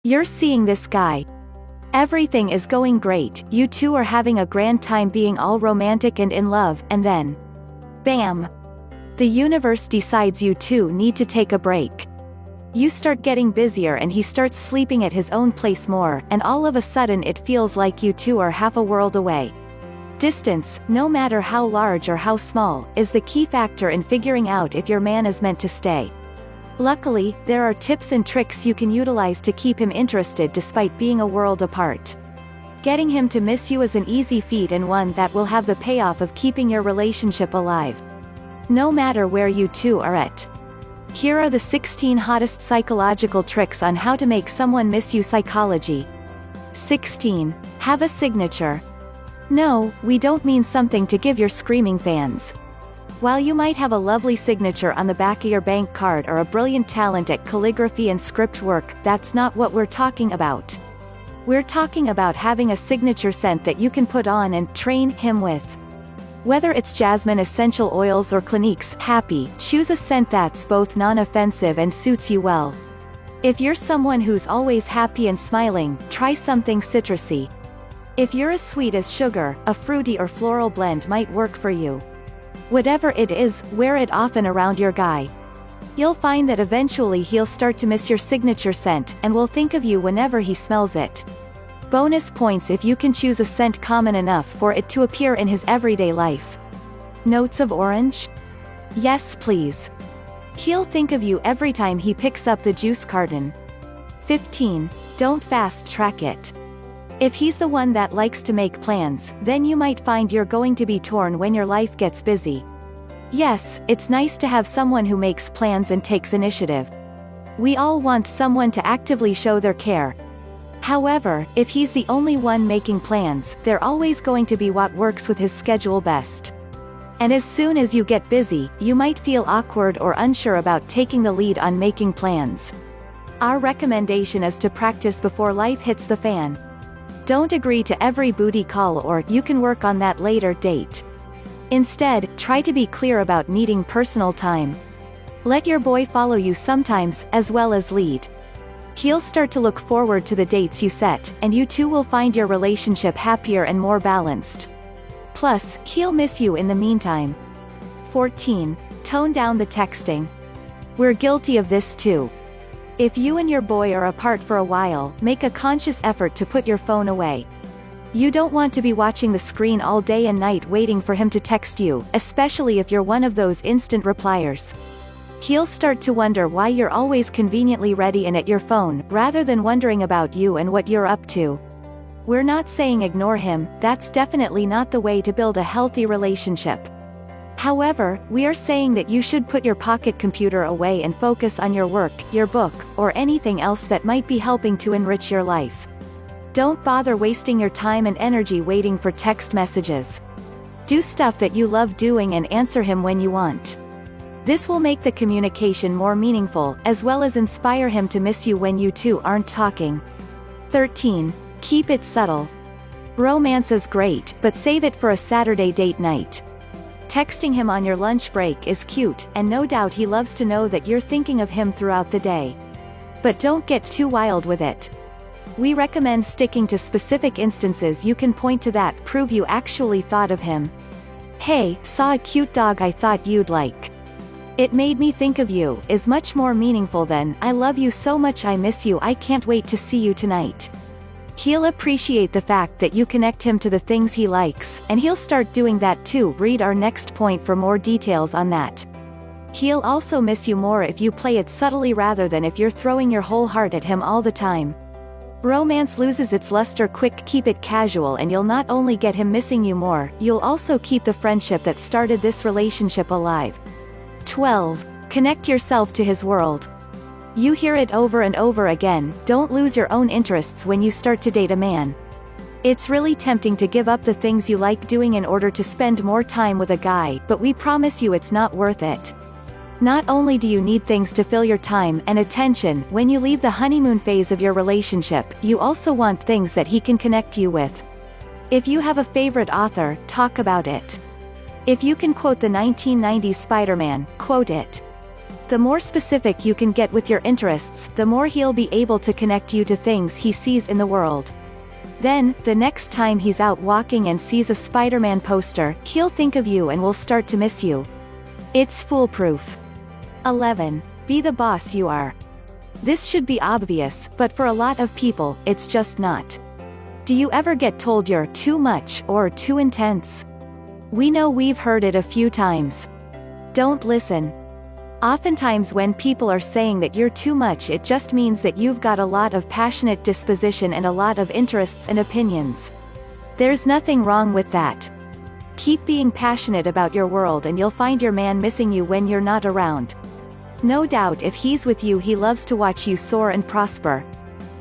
You're seeing this guy. Everything is going great, you two are having a grand time being all romantic and in love, and then, bam! The universe decides you two need to take a break. You start getting busier and he starts sleeping at his own place more, and all of a sudden it feels like you two are half a world away. Distance, no matter how large or how small, is the key factor in figuring out if your man is meant to stay. Luckily, there are tips and tricks you can utilize to keep him interested despite being a world apart. Getting him to miss you is an easy feat and one that will have the payoff of keeping your relationship alive, no matter where you two are at. Here are the 16 hottest psychological tricks on how to make someone miss you. Psychology. 16. Have a signature. No, we don't mean something to give your screaming fans. While you might have a lovely signature on the back of your bank card or a brilliant talent at calligraphy and script work, that's not what we're talking about. We're talking about having a signature scent that you can put on and train him with. Whether it's jasmine essential oils or Clinique's Happy, choose a scent that's both non-offensive and suits you well. If you're someone who's always happy and smiling, try something citrusy. If you're as sweet as sugar, a fruity or floral blend might work for you. Whatever it is, wear it often around your guy. You'll find that eventually he'll start to miss your signature scent, and will think of you whenever he smells it. Bonus points if you can choose a scent common enough for it to appear in his everyday life. Notes of orange? Yes please. He'll think of you every time he picks up the juice carton. 15. Don't fast track it. If he's the one that likes to make plans, then you might find you're going to be torn when your life gets busy. Yes, it's nice to have someone who makes plans and takes initiative. We all want someone to actively show their care. However, if he's the only one making plans, they're always going to be what works with his schedule best. And as soon as you get busy, you might feel awkward or unsure about taking the lead on making plans. Our recommendation is to practice before life hits the fan. Don't agree to every booty call or "you can work on that later" date. Instead, try to be clear about needing personal time. Let your boy follow you sometimes, as well as lead. He'll start to look forward to the dates you set, and you two will find your relationship happier and more balanced. Plus, he'll miss you in the meantime. 14. Tone down the texting. We're guilty of this too. If you and your boy are apart for a while, make a conscious effort to put your phone away. You don't want to be watching the screen all day and night waiting for him to text you, especially if you're one of those instant repliers. He'll start to wonder why you're always conveniently ready and at your phone, rather than wondering about you and what you're up to. We're not saying ignore him, that's definitely not the way to build a healthy relationship. However, we are saying that you should put your pocket computer away and focus on your work, your book, or anything else that might be helping to enrich your life. Don't bother wasting your time and energy waiting for text messages. Do stuff that you love doing and answer him when you want. This will make the communication more meaningful, as well as inspire him to miss you when you two aren't talking. 13. Keep it subtle. Romance is great, but save it for a Saturday date night. Texting him on your lunch break is cute, and no doubt he loves to know that you're thinking of him throughout the day. But don't get too wild with it. We recommend sticking to specific instances you can point to that prove you actually thought of him. Hey, saw a cute dog I thought you'd like. It made me think of you, is much more meaningful than "I love you so much I miss you I can't wait to see you tonight." He'll appreciate the fact that you connect him to the things he likes, and he'll start doing that too. Read our next point for more details on that. He'll also miss you more if you play it subtly rather than if you're throwing your whole heart at him all the time. Romance loses its luster quick. Keep it casual and you'll not only get him missing you more, you'll also keep the friendship that started this relationship alive. 12. Connect yourself to his world. You hear it over and over again, don't lose your own interests when you start to date a man. It's really tempting to give up the things you like doing in order to spend more time with a guy, but we promise you it's not worth it. Not only do you need things to fill your time and attention when you leave the honeymoon phase of your relationship, you also want things that he can connect you with. If you have a favorite author, talk about it. If you can quote the 1990s Spider-Man, quote it. The more specific you can get with your interests, the more he'll be able to connect you to things he sees in the world. Then, the next time he's out walking and sees a Spider-Man poster, he'll think of you and will start to miss you. It's foolproof. 11. Be the boss you are. This should be obvious, but for a lot of people, it's just not. Do you ever get told you're too much or too intense? We know we've heard it a few times. Don't listen. Oftentimes when people are saying that you're too much, it just means that you've got a lot of passionate disposition and a lot of interests and opinions. There's nothing wrong with that. Keep being passionate about your world and you'll find your man missing you when you're not around. No doubt if he's with you, he loves to watch you soar and prosper.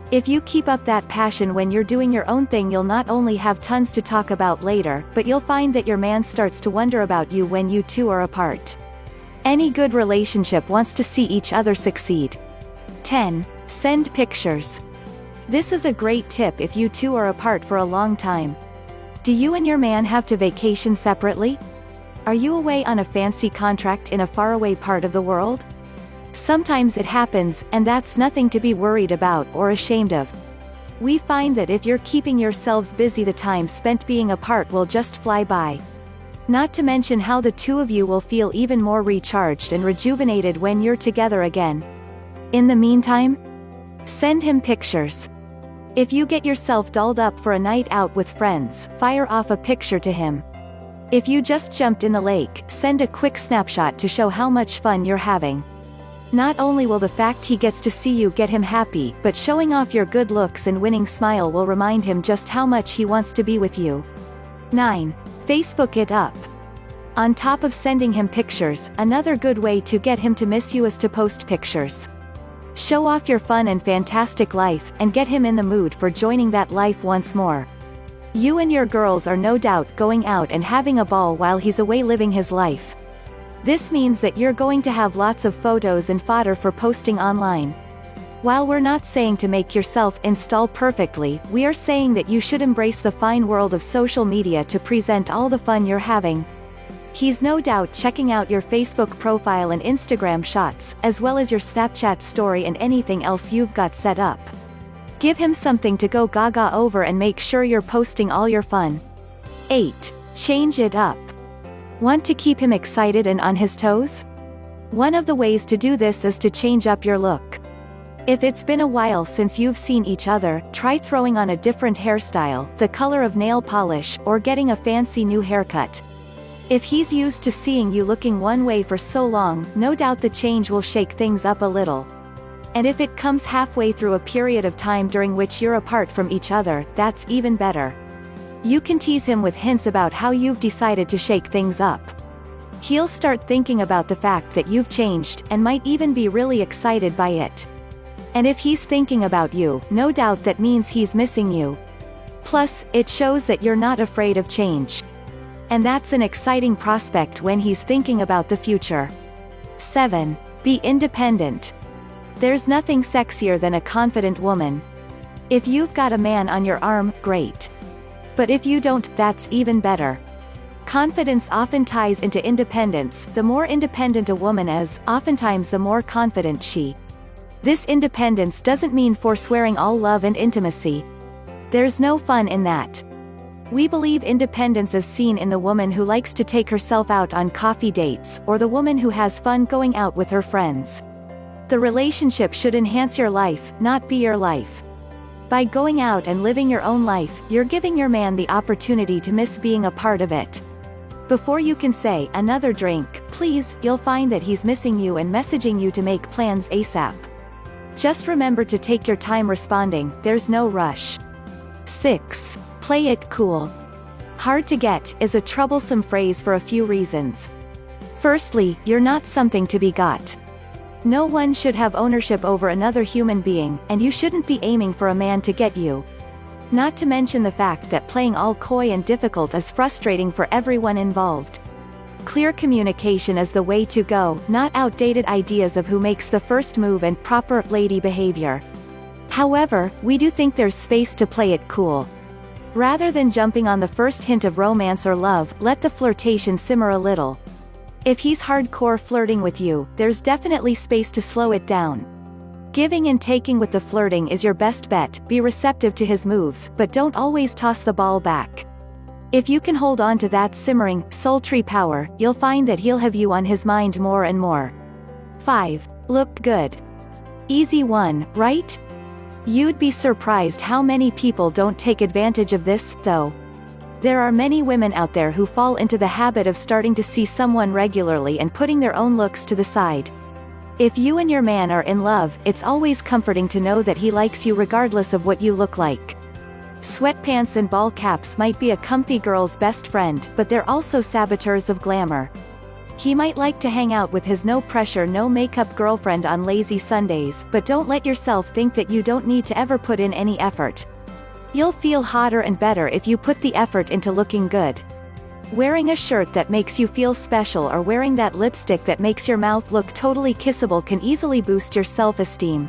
If you keep up that passion when you're doing your own thing, you'll not only have tons to talk about later, but you'll find that your man starts to wonder about you when you two are apart. Any good relationship wants to see each other succeed. 10. Send pictures. This is a great tip if you two are apart for a long time. Do you and your man have to vacation separately? Are you away on a fancy contract in a faraway part of the world? Sometimes it happens, and that's nothing to be worried about or ashamed of. We find that if you're keeping yourselves busy, the time spent being apart will just fly by. Not to mention how the two of you will feel even more recharged and rejuvenated when you're together again. In the meantime, send him pictures. If you get yourself dolled up for a night out with friends, fire off a picture to him. If you just jumped in the lake, send a quick snapshot to show how much fun you're having. Not only will the fact he gets to see you get him happy, but showing off your good looks and winning smile will remind him just how much he wants to be with you. 9. Facebook it up. On top of sending him pictures, another good way to get him to miss you is to post pictures. Show off your fun and fantastic life, and get him in the mood for joining that life once more. You and your girls are no doubt going out and having a ball while he's away living his life. This means that you're going to have lots of photos and fodder for posting online. While we're not saying to make yourself install perfectly, we are saying that you should embrace the fine world of social media to present all the fun you're having. He's no doubt checking out your Facebook profile and Instagram shots, as well as your Snapchat story and anything else you've got set up. Give him something to go gaga over and make sure you're posting all your fun. 8. Change it up. Want to keep him excited and on his toes? One of the ways to do this is to change up your look. If it's been a while since you've seen each other, try throwing on a different hairstyle, the color of nail polish, or getting a fancy new haircut. If he's used to seeing you looking one way for so long, no doubt the change will shake things up a little. And if it comes halfway through a period of time during which you're apart from each other, that's even better. You can tease him with hints about how you've decided to shake things up. He'll start thinking about the fact that you've changed, and might even be really excited by it. And if he's thinking about you, no doubt that means he's missing you. Plus, it shows that you're not afraid of change. And that's an exciting prospect when he's thinking about the future. 7. Be independent. There's nothing sexier than a confident woman. If you've got a man on your arm, great. But if you don't, that's even better. Confidence often ties into independence. The more independent a woman is, oftentimes the more confident she. This independence doesn't mean forswearing all love and intimacy. There's no fun in that. We believe independence is seen in the woman who likes to take herself out on coffee dates, or the woman who has fun going out with her friends. The relationship should enhance your life, not be your life. By going out and living your own life, you're giving your man the opportunity to miss being a part of it. Before you can say, "Another drink, please," you'll find that he's missing you and messaging you to make plans ASAP. Just remember to take your time responding, there's no rush. 6. Play it cool. Hard to get is a troublesome phrase for a few reasons. Firstly, you're not something to be got. No one should have ownership over another human being, and you shouldn't be aiming for a man to get you. Not to mention the fact that playing all coy and difficult is frustrating for everyone involved. Clear communication is the way to go, not outdated ideas of who makes the first move and proper lady behavior. However, we do think there's space to play it cool. Rather than jumping on the first hint of romance or love, let the flirtation simmer a little. If he's hardcore flirting with you, there's definitely space to slow it down. Giving and taking with the flirting is your best bet. Be receptive to his moves, but don't always toss the ball back. If you can hold on to that simmering, sultry power, you'll find that he'll have you on his mind more and more. 5. Look good. Easy one, right? You'd be surprised how many people don't take advantage of this, though. There are many women out there who fall into the habit of starting to see someone regularly and putting their own looks to the side. If you and your man are in love, it's always comforting to know that he likes you regardless of what you look like. Sweatpants and ball caps might be a comfy girl's best friend, but they're also saboteurs of glamour. He might like to hang out with his no-pressure no-makeup girlfriend on lazy Sundays, but don't let yourself think that you don't need to ever put in any effort. You'll feel hotter and better if you put the effort into looking good. Wearing a shirt that makes you feel special or wearing that lipstick that makes your mouth look totally kissable can easily boost your self-esteem.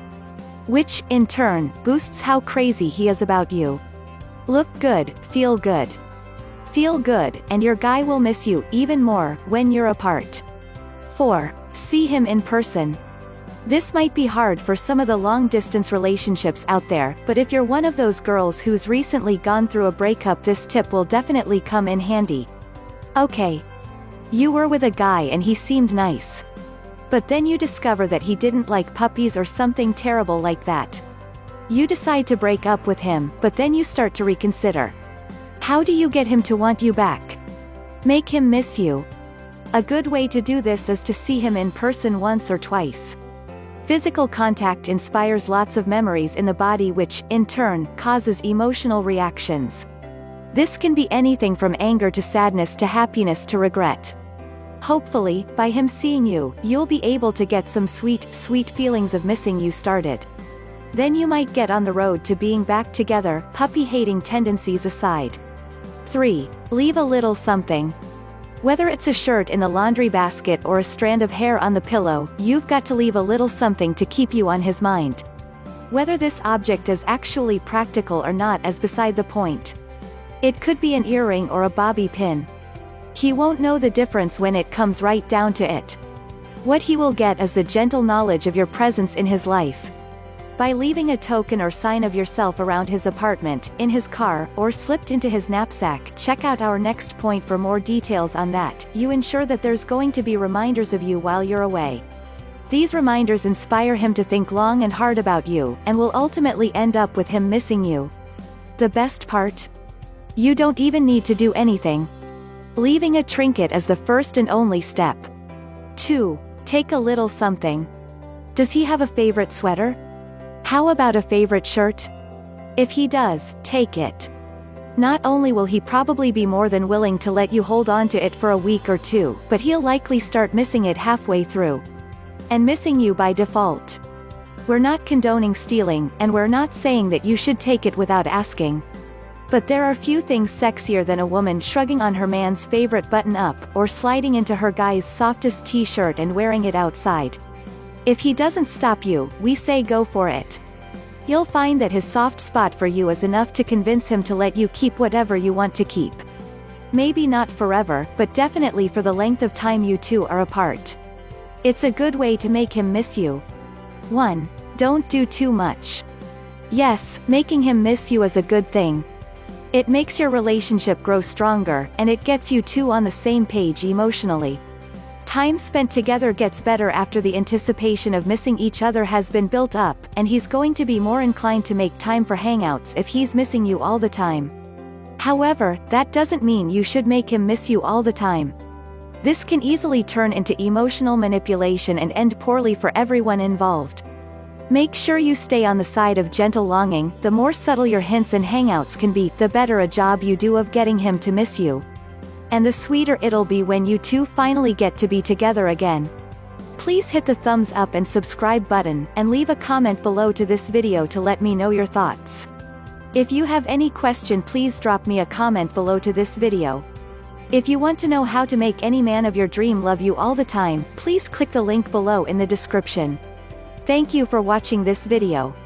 Which, in turn, boosts how crazy he is about you. Look good, feel good. Feel good, and your guy will miss you even more when you're apart. 4. See him in person. This might be hard for some of the long-distance relationships out there, but if you're one of those girls who's recently gone through a breakup, this tip will definitely come in handy. Okay. You were with a guy and he seemed nice. But then you discover that he didn't like puppies or something terrible like that. You decide to break up with him, but then you start to reconsider. How do you get him to want you back? Make him miss you. A good way to do this is to see him in person once or twice. Physical contact inspires lots of memories in the body, which, in turn, causes emotional reactions. This can be anything from anger to sadness to happiness to regret. Hopefully, by him seeing you, you'll be able to get some sweet feelings of missing you started. Then you might get on the road to being back together, puppy-hating tendencies aside. 3. Leave a little something. Whether it's a shirt in the laundry basket or a strand of hair on the pillow, you've got to leave a little something to keep you on his mind. Whether this object is actually practical or not is beside the point. It could be an earring or a bobby pin. He won't know the difference when it comes right down to it. What he will get is the gentle knowledge of your presence in his life. By leaving a token or sign of yourself around his apartment, in his car, or slipped into his knapsack, check out our next point for more details on that. You ensure that there's going to be reminders of you while you're away. These reminders inspire him to think long and hard about you, and will ultimately end up with him missing you. The best part? You don't even need to do anything. Leaving a trinket is the first and only step. 2. Take a little something. Does he have a favorite sweater? How about a favorite shirt? If he does, take it. Not only will he probably be more than willing to let you hold on to it for a week or two, but he'll likely start missing it halfway through. And missing you by default. We're not condoning stealing, and we're not saying that you should take it without asking. But there are few things sexier than a woman shrugging on her man's favorite button-up, or sliding into her guy's softest t-shirt and wearing it outside. If he doesn't stop you, we say go for it. You'll find that his soft spot for you is enough to convince him to let you keep whatever you want to keep. Maybe not forever, but definitely for the length of time you two are apart. It's a good way to make him miss you. 1. Don't do too much. Yes, making him miss you is a good thing. It makes your relationship grow stronger, and it gets you two on the same page emotionally. Time spent together gets better after the anticipation of missing each other has been built up, and he's going to be more inclined to make time for hangouts if he's missing you all the time. However, that doesn't mean you should make him miss you all the time. This can easily turn into emotional manipulation and end poorly for everyone involved. Make sure you stay on the side of gentle longing. The more subtle your hints and hangouts can be, the better a job you do of getting him to miss you. And the sweeter it'll be when you two finally get to be together again. Please hit the thumbs up and subscribe button, and leave a comment below to this video to let me know your thoughts. If you have any question, please drop me a comment below to this video. If you want to know how to make any man of your dream love you all the time, please click the link below in the description. Thank you for watching this video.